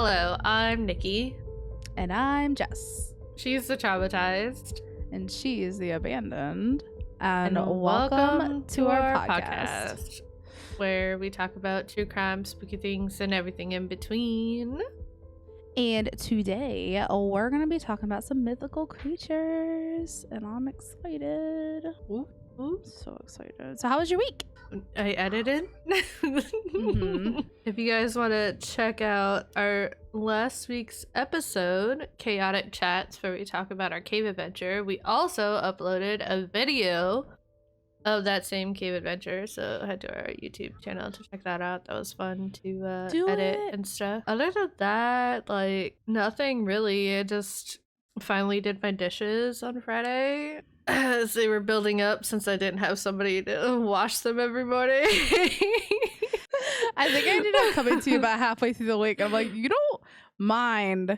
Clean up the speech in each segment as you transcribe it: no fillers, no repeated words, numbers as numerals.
Hello, I'm Nikki. And I'm Jess. She's the traumatized. And she is the abandoned. And welcome to our podcast, where we talk about true crime, spooky things, and everything in between. And today, we're going to be talking about some mythical creatures. And I'm excited. Ooh. So excited. So how was your week? I edited. If you guys want to check out our last week's episode, Chaotic Chats, where we talk about our cave adventure, we also uploaded a video of that same cave adventure, so head to our YouTube channel to check that out. That was fun to edit and stuff. Other than that, like, nothing really. I just finally did my dishes on Friday as they were building up since I didn't have somebody to wash them every morning. I think I ended up coming to you about halfway through the week. I'm like, you don't mind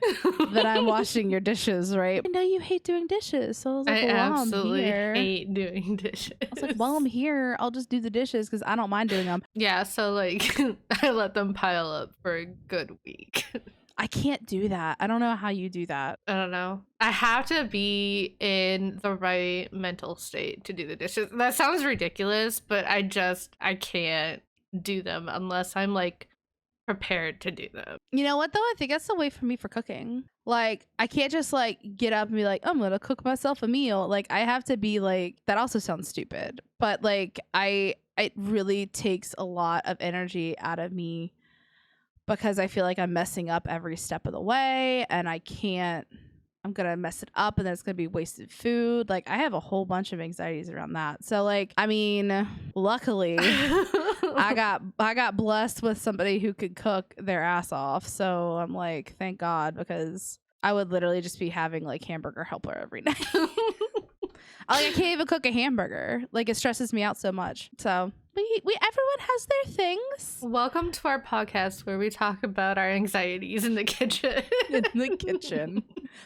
that I'm washing your dishes, right? I know you hate doing dishes, so I was like, I well, absolutely I'm here. hate doing dishes. I was like, while I'm here, I'll just do the dishes because I don't mind doing them. Yeah, so like I let them pile up for a good week. I can't do that. I don't know how you do that. I don't know. I have to be in the right mental state to do the dishes. That sounds ridiculous, but I can't do them unless I'm like prepared to do them. You know what though? I think that's the way for me for cooking. Like, I can't just like get up and be like, I'm gonna cook myself a meal. Like, I have to be like, that also sounds stupid, but like it really takes a lot of energy out of me because I feel like I'm messing up every step of the way and I'm gonna mess it up and then it's gonna be wasted food. Like, I have a whole bunch of anxieties around that. So like, I mean, luckily I got blessed with somebody who could cook their ass off. So I'm like, thank God, because I would literally just be having like hamburger helper every night. I can't even cook a hamburger. Like, it stresses me out so much. So everyone has their things. Welcome to our podcast where we talk about our anxieties in the kitchen. In the kitchen.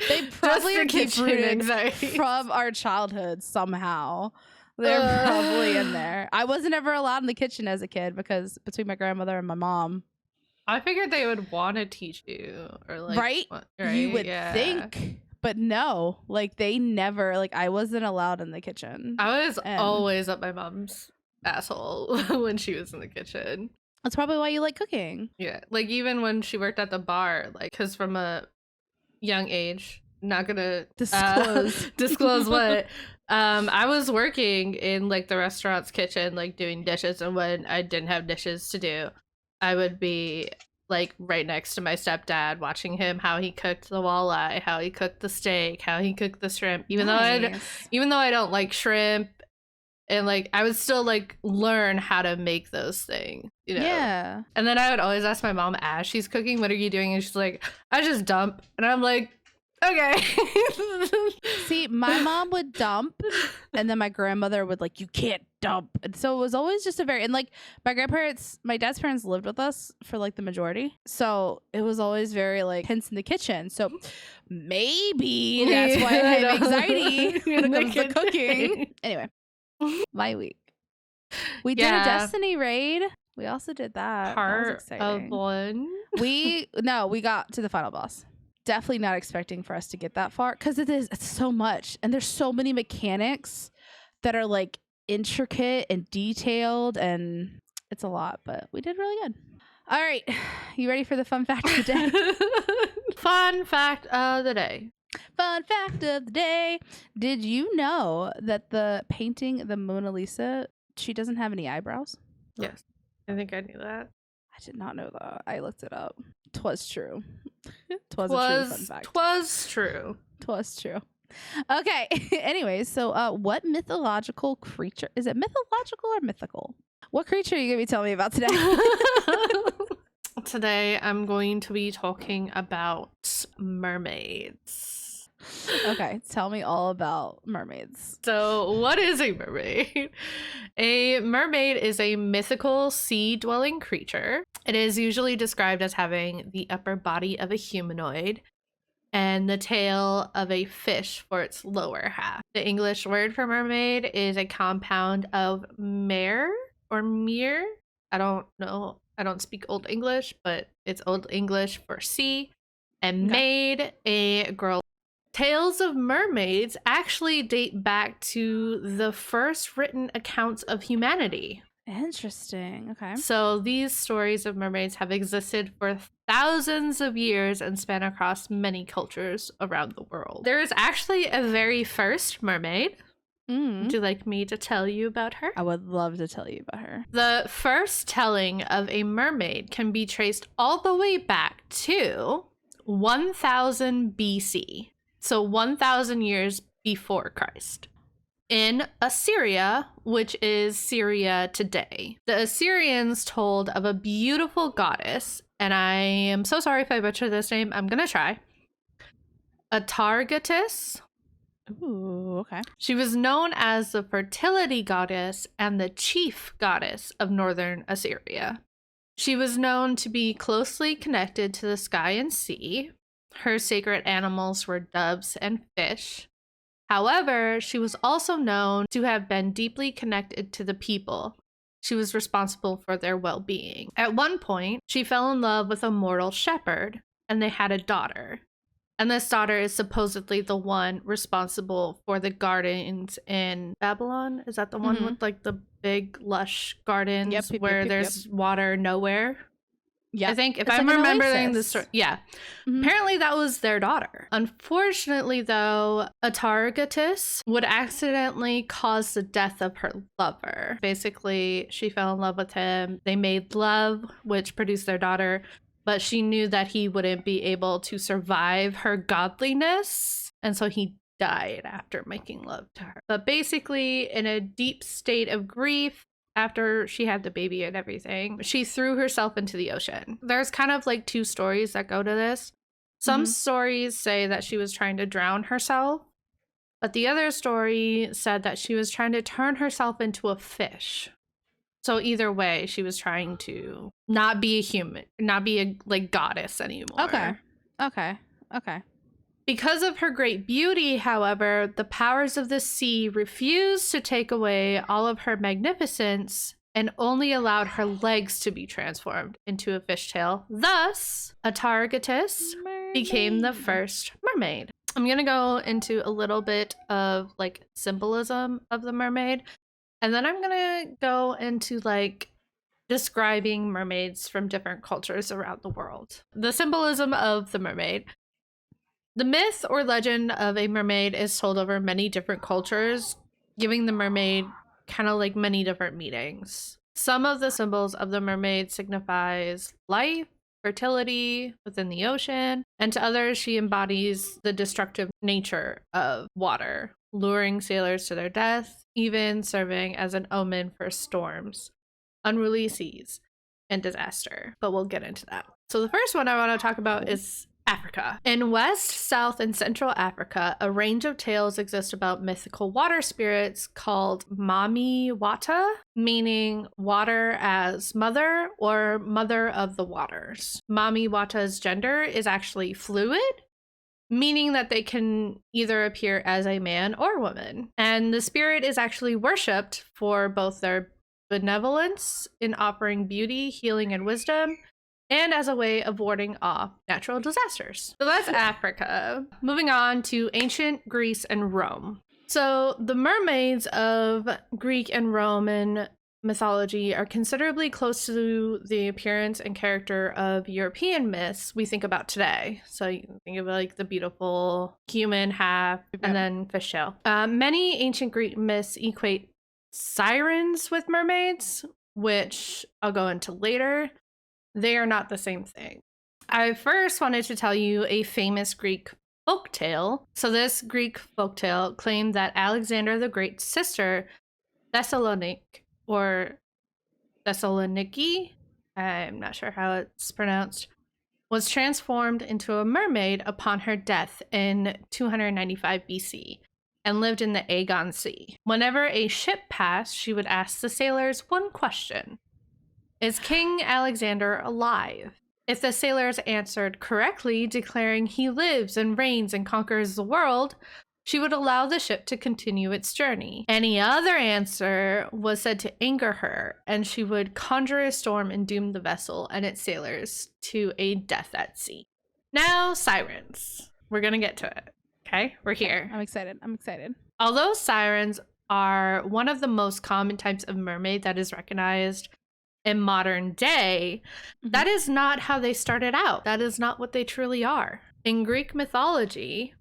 They probably are deep-rooted from our childhood somehow. They're probably in there. I wasn't ever allowed in the kitchen as a kid because between my grandmother and my mom. I figured they would want to teach you, or like, right? You would think. But no, like they never, like I wasn't allowed in the kitchen. I was always up my mom's asshole when she was in the kitchen. That's probably why you like cooking. Yeah, like even when she worked at the bar, like, because from a young age, not gonna disclose what, I was working in like the restaurant's kitchen, like doing dishes, and when I didn't have dishes to do, I would be like right next to my stepdad watching him, how he cooked the walleye, how he cooked the steak, how he cooked the shrimp, even though I don't like shrimp, and like I would still like learn how to make those things, you know. Yeah. And then I would always ask my mom as she's cooking, what are you doing? And she's like, I just dump. And I'm like, okay. See, my mom would dump and then my grandmother would like, you can't dump. And so it was always just and like my dad's parents lived with us for like the majority. So it was always very like tense in the kitchen. So maybe that's why I have anxiety when it comes to cooking. Anyway, my week. We did a Destiny raid. We also did that. Part that was exciting. Of one. We got to the final boss. Definitely not expecting for us to get that far because it's so much and there's so many mechanics that are like intricate and detailed and it's a lot, but we did really good. All right, you ready for the fun fact of the day? Fun fact of the day. Fun fact of the day. Did you know that the painting the Mona Lisa, she doesn't have any eyebrows? Yes, I think I knew that. I did not know that. I looked it up. 'Twas true. 'Twas a true fun fact. 'Twas true. 'Twas true. Okay. Anyways, so what mythological creature, is it mythological or mythical? What creature are you gonna be telling me about today? Today I'm going to be talking about mermaids. Okay, tell me all about mermaids. So what is a mermaid? A mermaid is a mythical sea-dwelling creature. It is usually described as having the upper body of a humanoid and the tail of a fish for its lower half. The English word for mermaid is a compound of mare or mere. I don't know I don't speak Old English, but it's Old English for sea, and Okay. maid, a girl. Tales of mermaids actually date back to the first written accounts of humanity. Interesting. Okay. So these stories of mermaids have existed for thousands of years and span across many cultures around the world. There is actually a very first mermaid. Would you like me to tell you about her? I would love to tell you about her. The first telling of a mermaid can be traced all the way back to 1000 BC. So 1000 years before Christ. In Assyria, which is Syria today. The Assyrians told of a beautiful goddess, and I am so sorry if I butcher this name. I'm gonna try. Atargatis. Ooh, okay. She was known as the fertility goddess and the chief goddess of northern Assyria. She was known to be closely connected to the sky and sea. Her sacred animals were doves and fish. However, she was also known to have been deeply connected to the people. She was responsible for their well-being. At one point, she fell in love with a mortal shepherd, and they had a daughter. And this daughter is supposedly the one responsible for the gardens in Babylon. Is that the one with like the big lush gardens where there's water nowhere? Yeah, I think if I'm remembering the story, apparently that was their daughter. Unfortunately, though, Atargatis would accidentally cause the death of her lover. Basically, she fell in love with him. They made love, which produced their daughter, but she knew that he wouldn't be able to survive her godliness, and so he died after making love to her. But basically, in a deep state of grief, after she had the baby and everything, she threw herself into the ocean. There's kind of like two stories that go to this. Some stories say that she was trying to drown herself, but the other story said that she was trying to turn herself into a fish. So either way, she was trying to not be a human, not be a like goddess anymore. Okay. Because of her great beauty, however, the powers of the sea refused to take away all of her magnificence and only allowed her legs to be transformed into a fishtail. Thus, Atargatis became the first mermaid. I'm going to go into a little bit of like symbolism of the mermaid, and then I'm going to go into like describing mermaids from different cultures around the world. The symbolism of the mermaid. The myth or legend of a mermaid is told over many different cultures, giving the mermaid kind of like many different meanings. Some of the symbols of the mermaid signifies life, fertility within the ocean, and to others she embodies the destructive nature of water, luring sailors to their death, even serving as an omen for storms, unruly seas, and disaster. But we'll get into that. So the first one I want to talk about is Africa. In West, South, and Central Africa, a range of tales exist about mythical water spirits called Mami Wata, meaning water as mother or mother of the waters. Mami Wata's gender is actually fluid, meaning that they can either appear as a man or woman. And the spirit is actually worshipped for both their benevolence in offering beauty, healing, and wisdom, and as a way of warding off natural disasters. So that's Africa. Moving on to ancient Greece and Rome. So the mermaids of Greek and Roman mythology are considerably close to the appearance and character of European myths we think about today. So you can think of like the beautiful human half and then fishtail. Many ancient Greek myths equate sirens with mermaids, which I'll go into later. They are not the same thing. I first wanted to tell you a famous Greek folktale. So this Greek folktale claimed that Alexander the Great's sister, Thessaloniki, I'm not sure how it's pronounced, was transformed into a mermaid upon her death in 295 BC and lived in the Aegean Sea. Whenever a ship passed, she would ask the sailors one question. Is King Alexander alive? If the sailors answered correctly, declaring he lives and reigns and conquers the world, she would allow the ship to continue its journey. Any other answer was said to anger her, and she would conjure a storm and doom the vessel and its sailors to a death at sea. Now, sirens. We're going to get to it. Okay? We're here. I'm excited. Although sirens are one of the most common types of mermaid that is recognized in modern day, that is not how they started out. That is not what they truly are. In Greek mythology,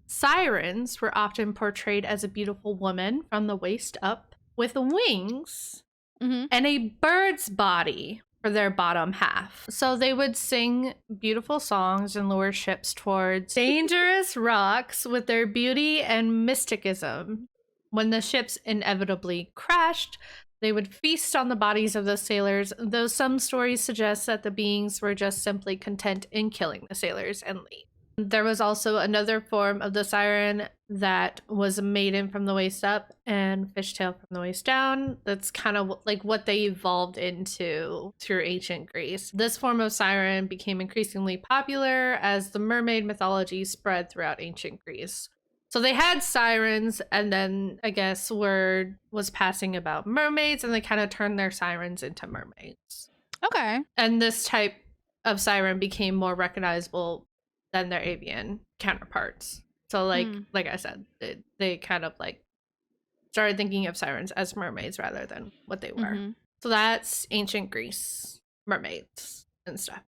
sirens were often portrayed as a beautiful woman from the waist up with wings and a bird's body for their bottom half. So they would sing beautiful songs and lure ships towards dangerous rocks with their beauty and mysticism. When the ships inevitably crashed, they would feast on the bodies of the sailors, though some stories suggest that the beings were just simply content in killing the sailors and leave. There was also another form of the siren that was a maiden from the waist up and fishtail from the waist down. That's kind of like what they evolved into through ancient Greece. This form of siren became increasingly popular as the mermaid mythology spread throughout ancient Greece. So they had sirens, and then I guess word was passing about mermaids, and they kind of turned their sirens into mermaids. Okay. And this type of siren became more recognizable than their avian counterparts. So like I said, they kind of like started thinking of sirens as mermaids rather than what they were. So that's ancient Greece, mermaids and stuff.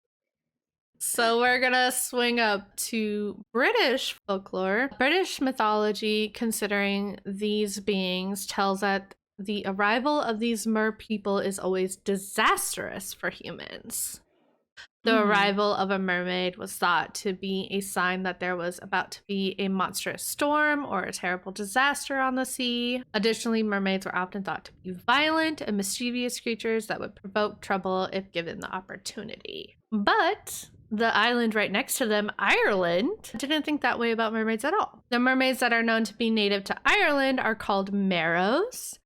So we're gonna swing up to British folklore. British mythology, considering these beings, tells that the arrival of these mer people is always disastrous for humans. The arrival of a mermaid was thought to be a sign that there was about to be a monstrous storm or a terrible disaster on the sea. Additionally, mermaids were often thought to be violent and mischievous creatures that would provoke trouble if given the opportunity. But the island right next to them, Ireland, didn't think that way about mermaids at all. The mermaids that are known to be native to Ireland are called Merrows.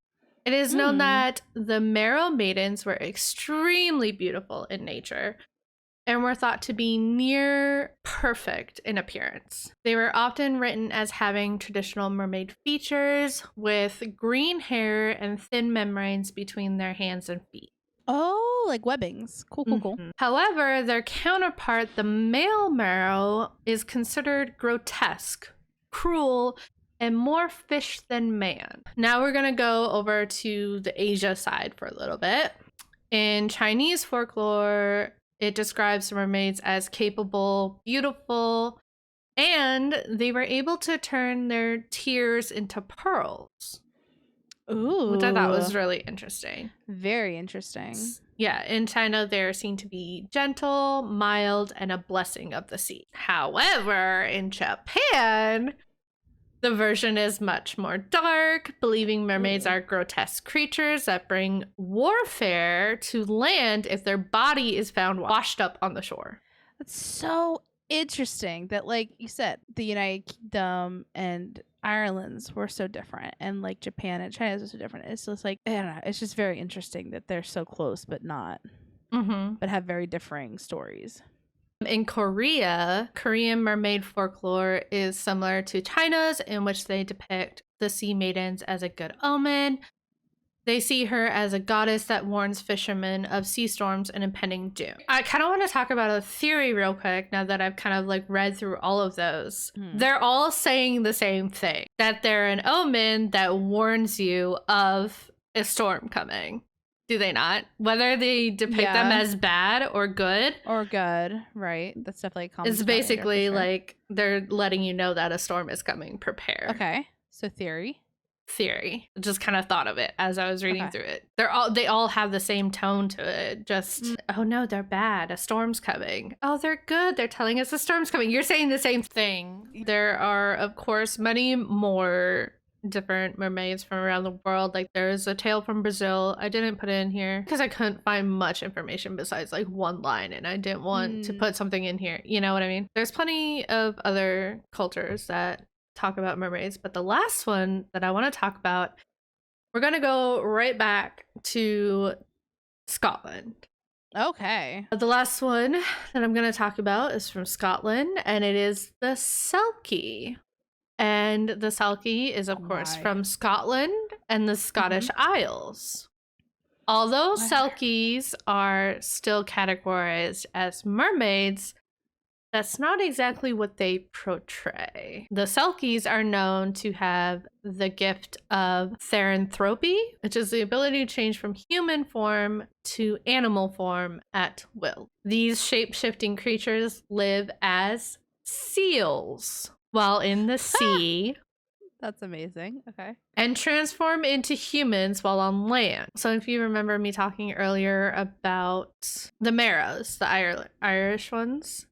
It is known that the Merrow maidens were extremely beautiful in nature and were thought to be near perfect in appearance. They were often written as having traditional mermaid features with green hair and thin membranes between their hands and feet. Oh, like webbings. Cool. However, their counterpart, the male Merrow, is considered grotesque, cruel, and more fish than man. Now we're gonna go over to the Asia side for a little bit. In Chinese folklore, it describes mermaids as capable, beautiful, and they were able to turn their tears into pearls. Ooh. Which I thought was really interesting. Very interesting. Yeah, in China, they're seen to be gentle, mild, and a blessing of the sea. However, in Japan, the version is much more dark, believing mermaids are grotesque creatures that bring warfare to land if their body is found washed up on the shore. That's so interesting that, like you said, the United Kingdom and Ireland's were so different, and like Japan and China's are so different. It's just like, I don't know, it's just very interesting that they're so close but not, but have very differing stories. In Korea, Korean mermaid folklore is similar to China's, in which they depict the sea maidens as a good omen. They see her as a goddess that warns fishermen of sea storms and impending doom. I kind of want to talk about a theory real quick now that I've kind of like read through all of those. They're all saying the same thing, that they're an omen that warns you of a storm coming. Do they not? Whether they depict them as bad or good. Or good, right. That's definitely a common. It's basically like they're letting you know that a storm is coming. Prepare. Okay. So theory. Just kind of thought of it as I was reading through it. They all have the same tone to it. Just, oh no, they're bad. A storm's coming. Oh, they're good. They're telling us a storm's coming. You're saying the same thing. There are, of course, many more different mermaids from around the world. Like there's a tale from Brazil. I didn't put it in here because I couldn't find much information besides like one line, and I didn't want to put something in here. You know what I mean? There's plenty of other cultures that talk about mermaids, but the last one that I want to talk about, we're gonna go right back to Scotland. Okay. The last one that I'm gonna talk about is from Scotland, and it is the Selkie. And the Selkie is, of course, from Scotland and the Scottish Isles. Although Selkies are still categorized as mermaids, that's not exactly what they portray. The Selkies are known to have the gift of theranthropy, which is the ability to change from human form to animal form at will. These shape-shifting creatures live as seals while in the sea. That's amazing. Okay. And transform into humans while on land. So if you remember me talking earlier about the Marrows, the Irish ones,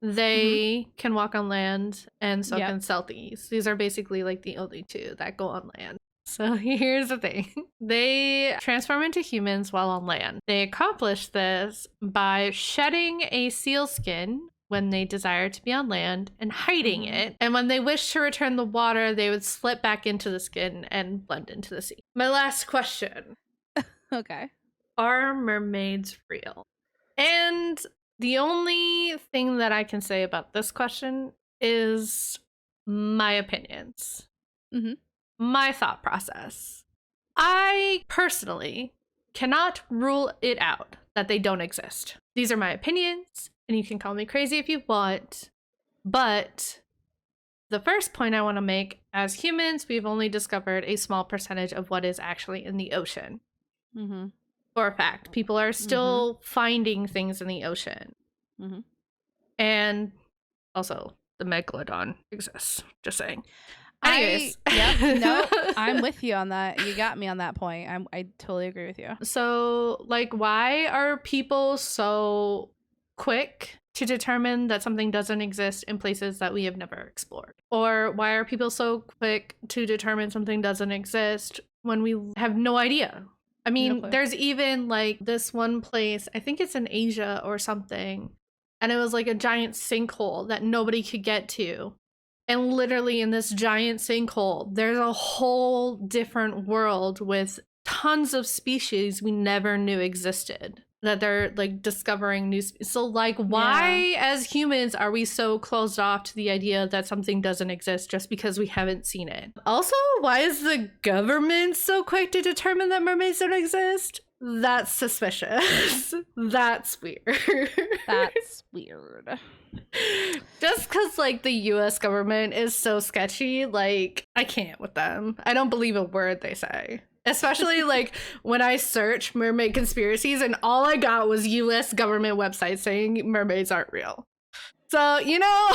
they can walk on land, and so can Selkies. These are basically like the only two that go on land. So here's the thing. They transform into humans while on land. They accomplish this by shedding a seal skin when they desire to be on land and hiding it. And when they wish to return the water, they would slip back into the skin and blend into the sea. My last question. Okay. Are mermaids real? And the only thing that I can say about this question is my opinions. My thought process. I personally cannot rule it out that they don't exist. These are my opinions, and you can call me crazy if you want. But the first point I want to make, as humans, we've only discovered a small percentage of what is actually in the ocean. For a fact, people are still finding things in the ocean. And also, the megalodon exists. Just saying. Anyways. No, I'm with you on that. You got me on that point. I totally agree with you. So, like, why are people so quick to determine that something doesn't exist in places that we have never explored? Or why are people so quick to determine something doesn't exist when we have no idea? I mean, there's even like this one place, I think it's in Asia or something, and it was like a giant sinkhole that nobody could get to. And literally in this giant sinkhole, there's a whole different world with tons of species we never knew existed, that they're like discovering new so like why as humans are we so closed off to the idea that something doesn't exist just because we haven't seen it? Also, why is the government so quick to determine that mermaids don't exist? That's suspicious. That's weird. That's weird. Just because like the US government is so sketchy, like I can't with them. I don't believe a word they say. Especially like when I search mermaid conspiracies and all I got was US government websites saying mermaids aren't real. So, you know,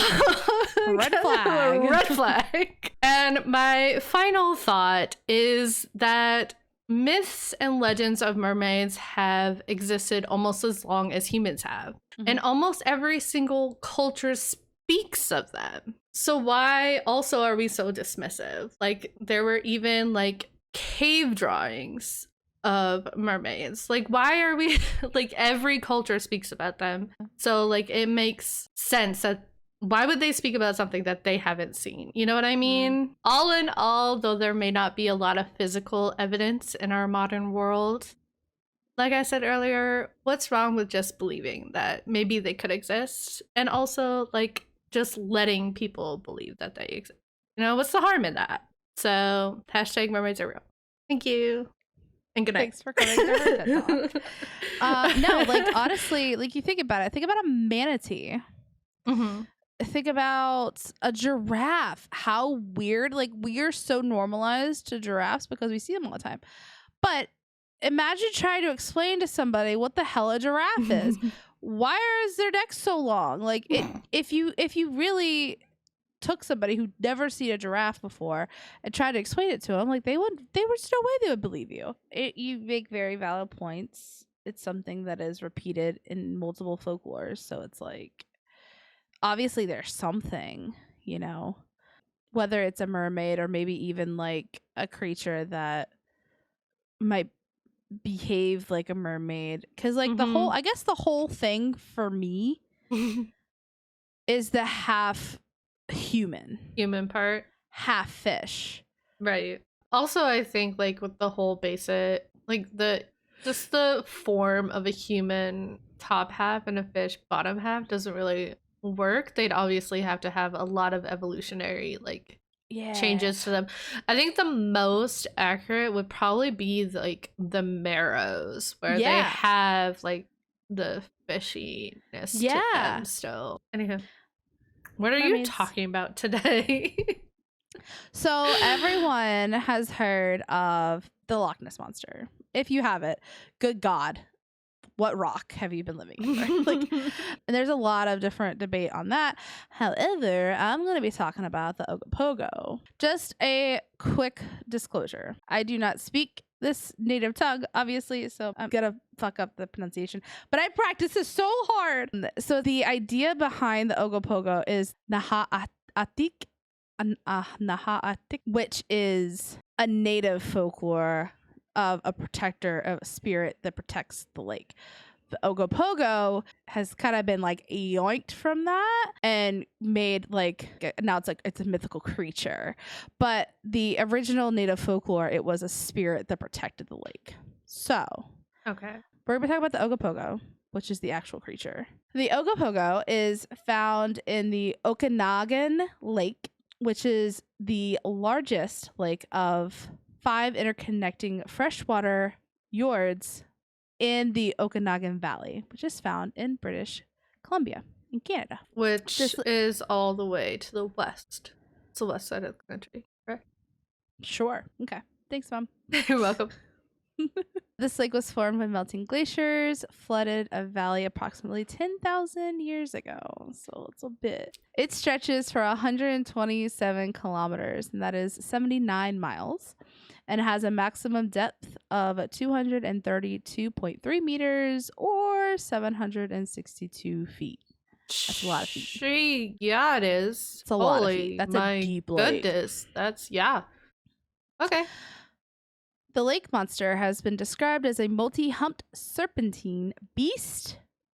red flag. Red flag. And my final thought is that myths and legends of mermaids have existed almost as long as humans have. And almost every single culture speaks of them. So why also are we so dismissive? Like there were even like cave drawings of mermaids. Like why are we like every culture speaks about them? So like it makes sense that why would they speak about something that they haven't seen? You know what I mean? All in all, though there may not be a lot of physical evidence in our modern world, like I said earlier, what's wrong with just believing that maybe they could exist? And also like just letting people believe that they exist. You know, what's the harm in that? So hashtag mermaids are real. Thank you. And good night. Thanks for coming to our TED Talk. No, like honestly, like you think about it. Think about a manatee. Think about a giraffe. How weird. Like we are so normalized to giraffes because we see them all the time. But imagine trying to explain to somebody what the hell a giraffe is. Why is their neck so long? Like if you really took somebody who'd never seen a giraffe before and tried to explain it to them, like there's no way they would believe you. You make very valid points. It's something that is repeated in multiple folklores, so it's like obviously there's something, you know, whether it's a mermaid or maybe even like a creature that might behave like a mermaid, because like the whole thing for me is the half human part, half fish, right? Also, I think like with the whole basic like the form of a human top half and a fish bottom half doesn't really work. They'd obviously have to have a lot of evolutionary like changes to them. I think the most accurate would probably be like the marrows, where they have like the fishiness to them still. Anywho, what are you talking about today? So everyone has heard of the Loch Ness Monster. If you haven't, good God, what rock have you been living under? Like, and there's a lot of different debate on that. However, I'm going to be talking about the Ogopogo. Just a quick disclosure. I do not speak this native tongue, obviously, so I'm going to fuck up the pronunciation. But I practice this so hard. So the idea behind the Ogopogo is Naha'atik, which is a native folklore of a protector, of a spirit that protects the lake. The Ogopogo has kind of been like yoinked from that and made like, now it's like it's a mythical creature. But the original native folklore, it was a spirit that protected the lake. So okay, we're gonna talk about the Ogopogo, which is the actual creature. The Ogopogo is found in the Okanagan Lake, which is the largest lake of 5 interconnecting freshwater fjords in the Okanagan Valley, which is found in British Columbia in Canada. Which is all the way to the west. It's the west side of the country, right? Sure. Okay. Thanks, Mom. You're welcome. This lake was formed when melting glaciers flooded a valley approximately 10,000 years ago. So it's a bit. It stretches for 127 kilometers, and that is 79 miles, and has a maximum depth of 232.3 meters or 762 feet. That's a lot of feet. Yeah, it is. It's a lot of feet. That's a deep lake. Goodness. That's, yeah. Okay. The lake monster has been described as a multi-humped serpentine beast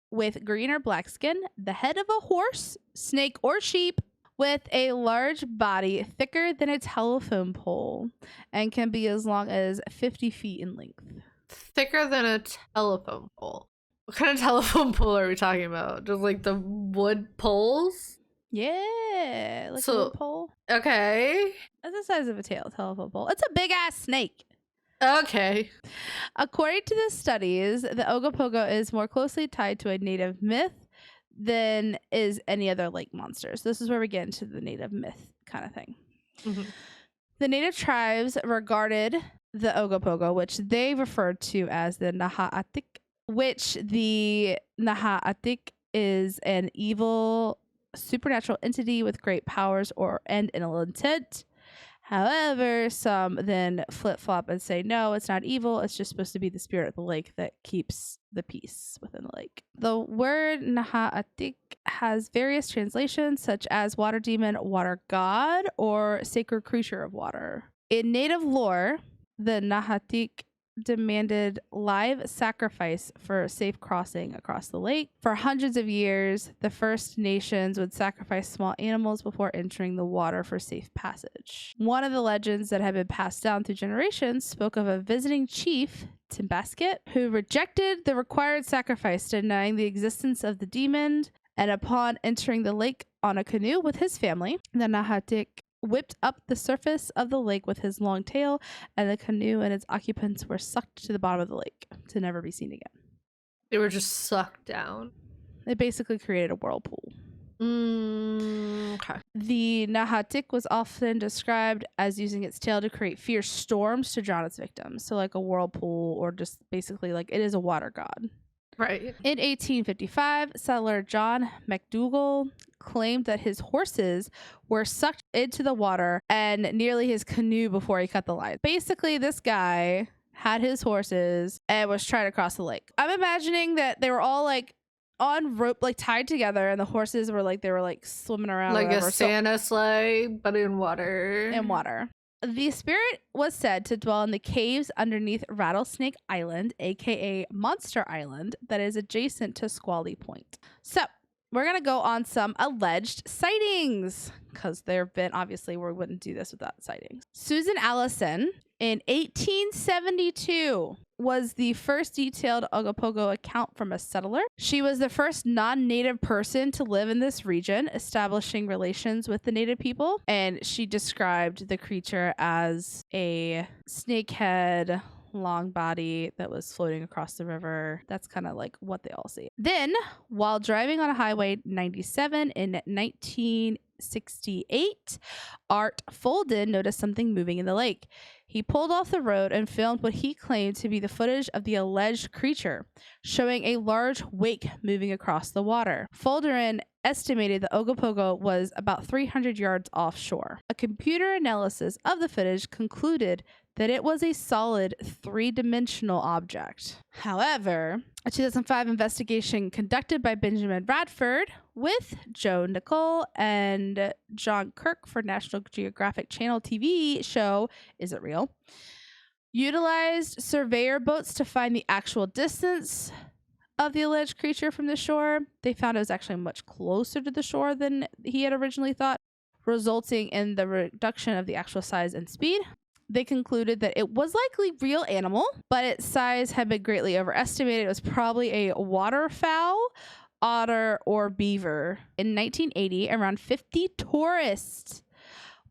with green or black skin, the head of a horse, snake, or sheep, with a large body thicker than a telephone pole and can be as long as 50 feet in length. Thicker than a telephone pole? What kind of telephone pole are we talking about? Just like the wood poles? Yeah, like a wood pole. Okay. That's the size of a telephone pole. It's a big ass snake. Okay. According to the studies, the Ogopogo is more closely tied to a native myth than is any other lake monsters. This is where we get into the native myth kind of thing. Mm-hmm. The native tribes regarded the Ogopogo, which they referred to as the Naha'atik, which the Naha'atik is an evil supernatural entity with great powers and an ill intent. However, some then flip-flop and say, no, it's not evil. It's just supposed to be the spirit of the lake that keeps the peace within the lake. The word Naha'atik has various translations, such as water demon, water god, or sacred creature of water. In native lore, the Naha'atik demanded live sacrifice for safe crossing across the lake. For hundreds of years, the First Nations would sacrifice small animals before entering the water for safe passage. One of the legends that had been passed down through generations spoke of a visiting chief, Timbasket, who rejected the required sacrifice, denying the existence of the demon, and upon entering the lake on a canoe with his family, the Naha'atik whipped up the surface of the lake with his long tail, and the canoe and its occupants were sucked to the bottom of the lake to never be seen again. They were just sucked down. They basically created a whirlpool. Okay. The Naha'atik was often described as using its tail to create fierce storms to drown its victims. So like a whirlpool, or just basically like it is a water god. Right. In 1855, settler John McDougall claimed that his horses were sucked into the water and nearly his canoe before he cut the line. Basically, this guy had his horses and was trying to cross the lake. I'm imagining that they were all like on rope, like tied together, and the horses were like, they were like swimming around. Like a Santa sleigh, but in water. In water. The spirit was said to dwell in the caves underneath Rattlesnake Island, aka Monster Island, that is adjacent to Squally Point. So, we're going to go on some alleged sightings, because there have been, obviously, we wouldn't do this without sightings. Susan Allison, in 1872, was the first detailed Ogopogo account from a settler. She was the first non-native person to live in this region, establishing relations with the native people. And she described the creature as a snakehead, long body that was floating across the river. That's kind of like what they all see. Then, while driving on Highway 97 in 1968, Art Folden noticed something moving in the lake. He pulled off the road and filmed what he claimed to be the footage of the alleged creature, showing a large wake moving across the water. Folden estimated the Ogopogo was about 300 yards offshore. A computer analysis of the footage concluded that it was a solid three-dimensional object. However, a 2005 investigation conducted by Benjamin Radford with Joe Nicole and John Kirk for National Geographic Channel TV show Is It Real? Utilized surveyor boats to find the actual distance of the alleged creature from the shore. They found it was actually much closer to the shore than he had originally thought, resulting in the reduction of the actual size and speed. They concluded that it was likely real animal, but its size had been greatly overestimated. It was probably a waterfowl, otter, or beaver. In 1980, around 50 tourists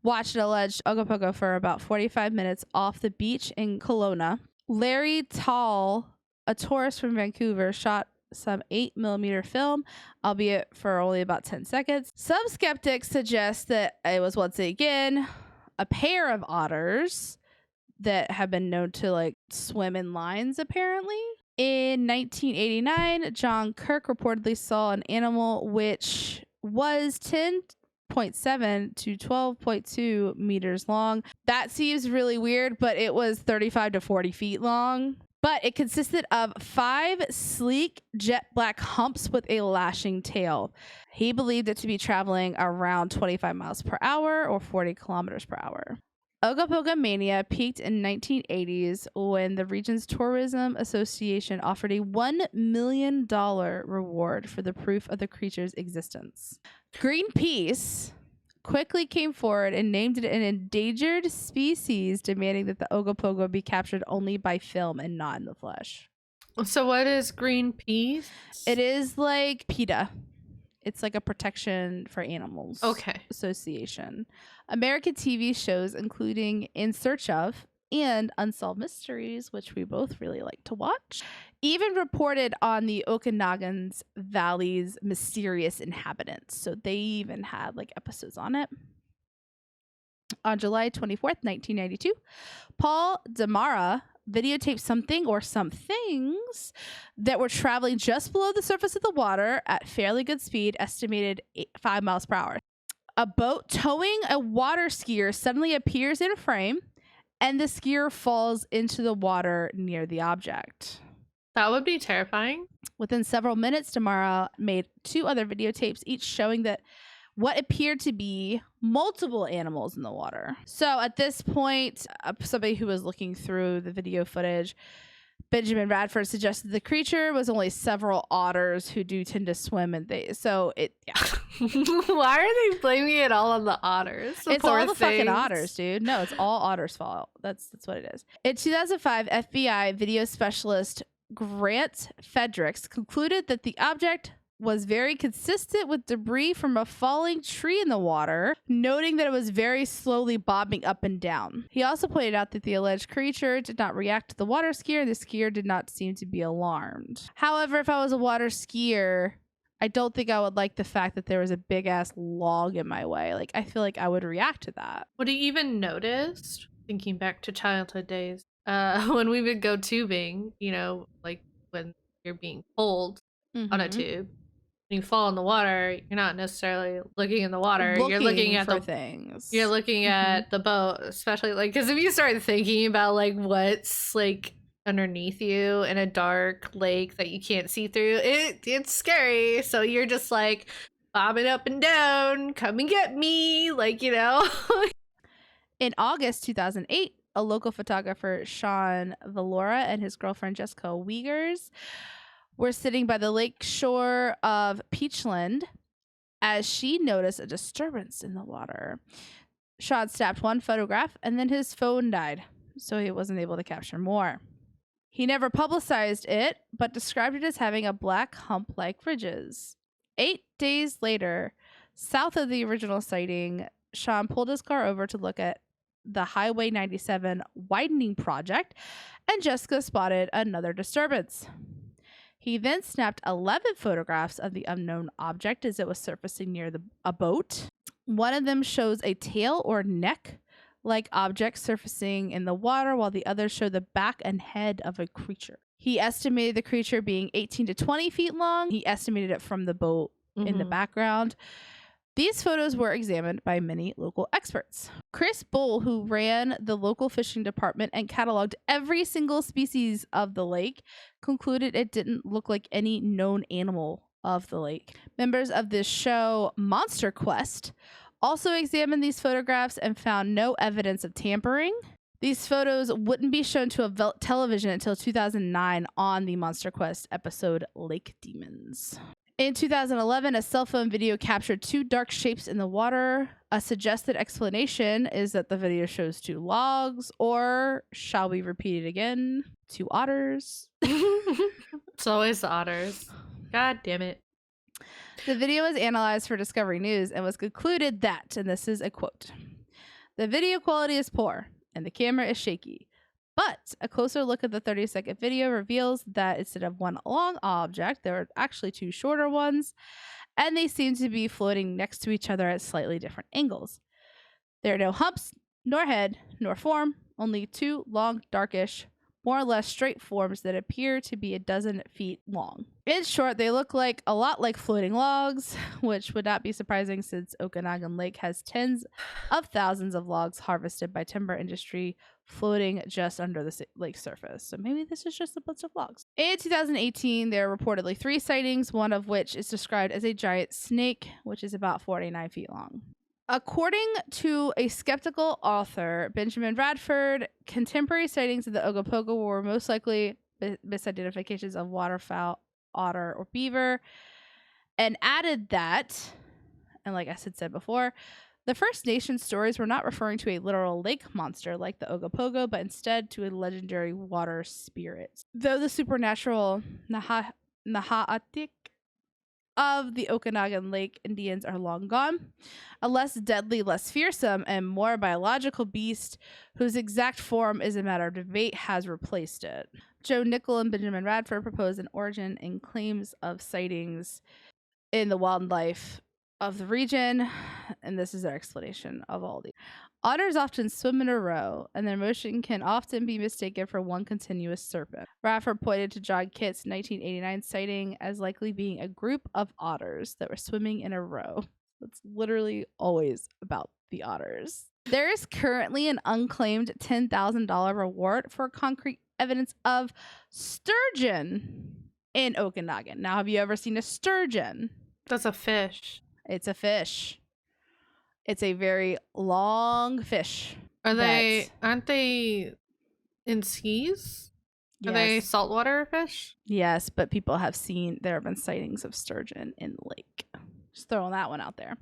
watched an alleged Ogopogo for about 45 minutes off the beach in Kelowna. Larry Tall, a tourist from Vancouver, shot some 8mm film, albeit for only about 10 seconds. Some skeptics suggest that it was once again a pair of otters that have been known to like swim in lines, apparently. In 1989, John Kirk reportedly saw an animal which was 10.7 to 12.2 meters long. That seems really weird, but it was 35 to 40 feet long. But it consisted of 5 sleek jet black humps with a lashing tail. He believed it to be traveling around 25 miles per hour or 40 kilometers per hour. Ogopogo mania peaked in 1980s when the region's tourism association offered a $1 million reward for the proof of the creature's existence. Greenpeace quickly came forward and named it an endangered species, demanding that the Ogopogo be captured only by film and not in the flesh. So what is Greenpeace? It is like PETA. It's like a protection for animals association. American TV shows, including In Search of and Unsolved Mysteries, which we both really like to watch, even reported on the Okanagan's Valley's mysterious inhabitants. So they even had like episodes on it. On July 24th, 1992, Paul Damara videotaped something or some things that were traveling just below the surface of the water at fairly good speed, estimated 5 miles per hour. A boat towing a water skier suddenly appears in frame, and the skier falls into the water near the object. That would be terrifying. Within several minutes, Damara made 2 other videotapes, each showing that what appeared to be multiple animals in the water. So at this point, somebody who was looking through the video footage, Benjamin Radford, suggested the creature was only several otters who do tend to swim, and Why are they blaming it all on the otters? It's all the fucking otters, dude. No, it's all otters' fault. That's what it is. In 2005, FBI video specialist Grant Fredericks concluded that the object was very consistent with debris from a falling tree in the water, noting that it was very slowly bobbing up and down. He also pointed out that the alleged creature did not react to the water skier. The skier did not seem to be alarmed. However, if I was a water skier, I don't think I would like the fact that there was a big ass log in my way. Like, I feel like I would react to that. Would he even notice? Thinking back to childhood days, when we would go tubing, you know, like when you're being pulled on a tube. When you fall in the water, you're not necessarily looking in the water. You're looking at the things. You're looking at the boat, especially like because if you start thinking about like what's like underneath you in a dark lake that you can't see through, it's scary. So you're just like bobbing up and down, come and get me, like, you know. In August 2008, a local photographer, Sean Valora, and his girlfriend Jessica Wiegers were sitting by the lake shore of Peachland as she noticed a disturbance in the water. Sean snapped one photograph and then his phone died, so he wasn't able to capture more. He never publicized it, but described it as having a black hump-like ridges. 8 days later, south of the original sighting, Sean pulled his car over to look at the Highway 97 widening project, and Jessica spotted another disturbance. He then snapped 11 photographs of the unknown object as it was surfacing near a boat. One of them shows a tail or neck-like object surfacing in the water, while the others show the back and head of a creature. He estimated the creature being 18 to 20 feet long. He estimated it from the boat in the background. These photos were examined by many local experts. Chris Bull, who ran the local fishing department and cataloged every single species of the lake, concluded it didn't look like any known animal of the lake. Members of this show, Monster Quest, also examined these photographs and found no evidence of tampering. These photos wouldn't be shown to television until 2009 on the Monster Quest episode Lake Demons. In 2011, a cell phone video captured 2 dark shapes in the water. A suggested explanation is that the video shows 2 logs, or shall we repeat it again? 2 otters. It's always the otters. God damn it. The video was analyzed for Discovery News and was concluded that, and this is a quote, "The video quality is poor and the camera is shaky. But a closer look at the 30-second video reveals that instead of one long object, there are actually 2 shorter ones, and they seem to be floating next to each other at slightly different angles. There are no humps, nor head, nor form, only 2 long, darkish, more or less straight forms that appear to be a dozen feet long. In short, they look like a lot like floating logs, which would not be surprising since Okanagan Lake has tens of thousands of logs harvested by timber industry floating just under the lake surface. So maybe this is just a bunch of logs." In 2018, there are reportedly 3 sightings, one of which is described as a giant snake, which is about 49 feet long. According to a skeptical author, Benjamin Radford, contemporary sightings of the Ogopogo were most likely misidentifications of waterfowl, otter, or beaver, and added that, and like I said before, the First Nation stories were not referring to a literal lake monster like the Ogopogo, but instead to a legendary water spirit. Though the supernatural Nahaatik of the Okanagan Lake Indians are long gone, a less deadly, less fearsome, and more biological beast whose exact form is a matter of debate has replaced it. Joe Nickel and Benjamin Radford proposed an origin and claims of sightings in the wildlife of the region, and this is their explanation of all these. Otters often swim in a row, and their motion can often be mistaken for one continuous serpent. Radford pointed to John Kitt's 1989 sighting as likely being a group of otters that were swimming in a row. It's literally always about the otters. There is currently an unclaimed $10,000 reward for concrete evidence of sturgeon in Okanagan. Now, have you ever seen a sturgeon? That's a fish. It's a fish. It's a very long fish. Aren't they in seas? Yes. Are they saltwater fish? Yes, but there have been sightings of sturgeon in the lake. Just throwing that one out there.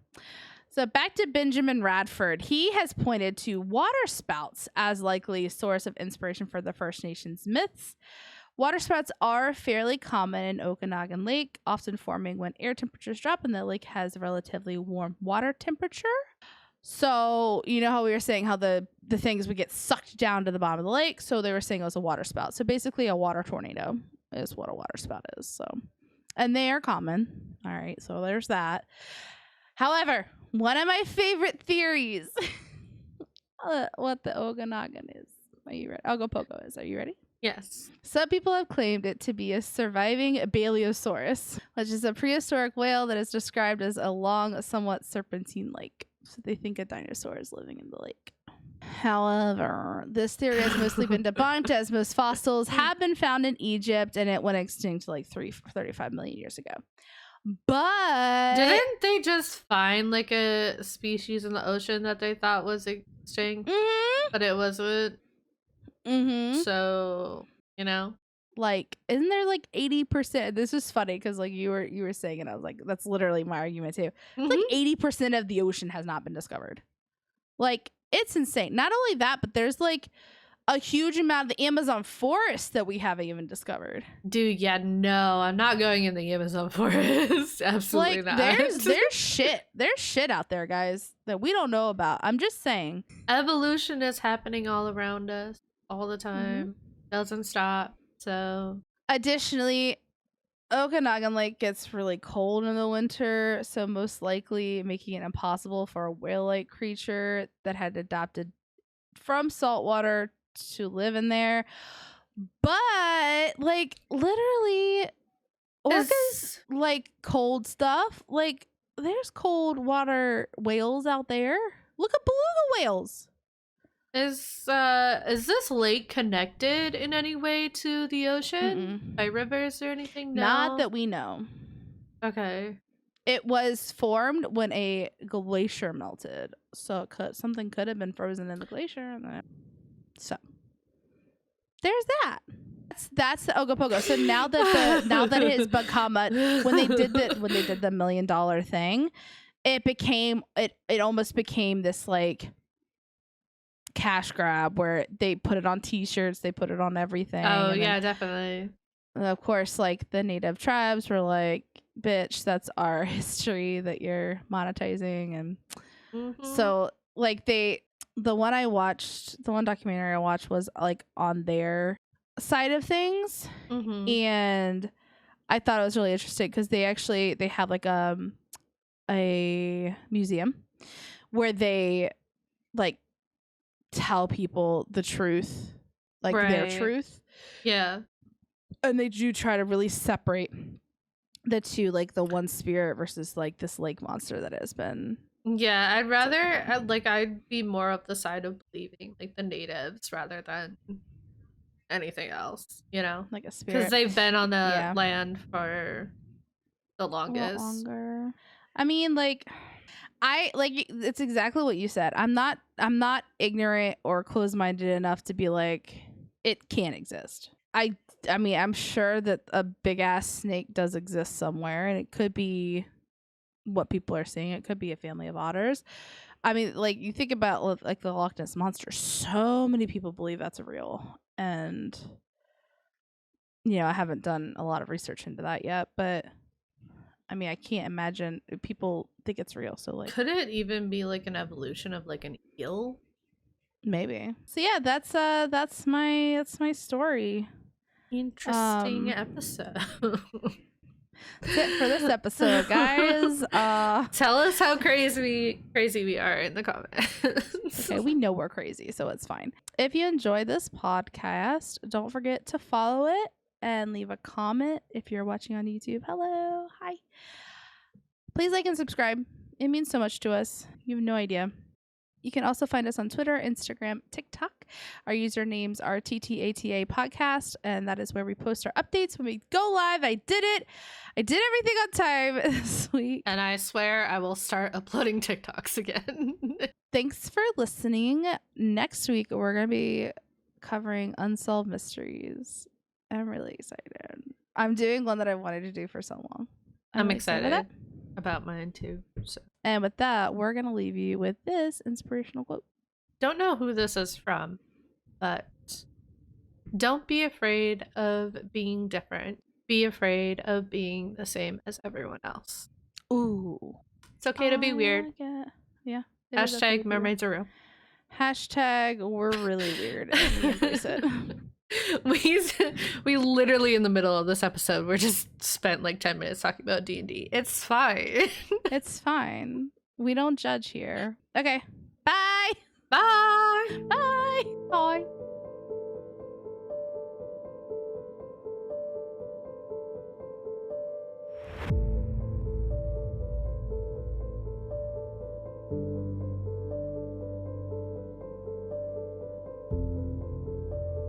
So back to Benjamin Radford. He has pointed to water spouts as likely a source of inspiration for the First Nations myths. Water spouts are fairly common in Okanagan Lake, often forming when air temperatures drop and the lake has a relatively warm water temperature. So, you know how we were saying how the things would get sucked down to the bottom of the lake? So they were saying it was a water spout. So basically a water tornado is what a water spout is. So, and they are common. All right, so there's that. However, one of my favorite theories, what the Okanagan is. Are you ready? Ogopogo is. Are you ready? Yes. Some people have claimed it to be a surviving Baleosaurus, which is a prehistoric whale that is described as a long, somewhat serpentine lake. So they think a dinosaur is living in the lake. However, this theory has mostly been debunked as most fossils have been found in Egypt and it went extinct like 35 million years ago. But didn't they just find like a species in the ocean that they thought was extinct, but it wasn't? So, you know, like, isn't there like 80%? This is funny because like you were saying, and I was like, that's literally my argument too. Like 80% of the ocean has not been discovered. Like, it's insane. Not only that, but there's like a huge amount of the Amazon forest that we haven't even discovered. Dude, yeah, no, I'm not going in the Amazon forest. Absolutely Like, not. there's shit out there, guys, that we don't know about. I'm just saying. Evolution is happening all around us all the time. Doesn't stop. So Additionally, Okanagan Lake gets really cold in the winter, so most likely making it impossible for a whale-like creature that had adapted from saltwater to live in there. But like literally orcas like cold stuff. Like there's cold water whales out there. Look at beluga whales. Is this lake connected in any way to the ocean? By rivers or anything? No. Not that we know. Okay. It was formed when a glacier melted, so something could have been frozen in the glacier. So there's that. That's the Ogopogo. So now that it has become when they did the $1 million thing, it almost became this like cash grab where they put it on T-shirts, they put it on everything. Oh yeah, definitely. And of course, like the native tribes were like, bitch, that's our history that you're monetizing. And so like the one documentary I watched was like on their side of things. And I thought it was really interesting because they have like a museum where they like tell people the truth, like their truth. Yeah. And they do try to really separate the two, like the one spirit versus like this lake monster that has been. Yeah, I'd be more of the side of believing like the natives rather than anything else, you know? Like a spirit. Because they've been on the land for the longest. A lot longer. I mean, like it's exactly what you said. I'm not ignorant or closed-minded enough to be like it can't exist. I mean, I'm sure that a big ass snake does exist somewhere, and it could be what people are saying. It could be a family of otters. I mean, like you think about like the Loch Ness monster. So many people believe that's real, and I haven't done a lot of research into that yet, but I mean, I can't imagine people think it's real. So like, could it even be like an evolution of like an eel? Maybe. So yeah, that's my story. Interesting episode. That's it for this episode, guys. Tell us how crazy we are in the comments. Okay, we know we're crazy, so it's fine. If you enjoy this podcast, don't forget to follow it and leave a comment if you're watching on YouTube. Hello, hi. Please like and subscribe. It means so much to us. You have no idea. You can also find us on Twitter, Instagram, TikTok. Our usernames are TTATA Podcast, and that is where we post our updates when we go live. I did it. I did everything on time this week. And I swear I will start uploading TikToks again. Thanks for listening. Next week, we're going to be covering Unsolved Mysteries. I'm really excited. I'm doing one that I wanted to do for so long. I'm excited about mine too. So. And with that, we're going to leave you with this inspirational quote. Don't know who this is from, but don't be afraid of being different. Be afraid of being the same as everyone else. Ooh. It's okay to be weird. Like yeah. Hashtag mermaids are real. Hashtag we're really weird. And we embrace it. We literally in the middle of this episode we're just spent like 10 minutes talking about D&D. It's fine. It's fine. We don't judge here. Okay. Bye. Bye. Bye. Bye.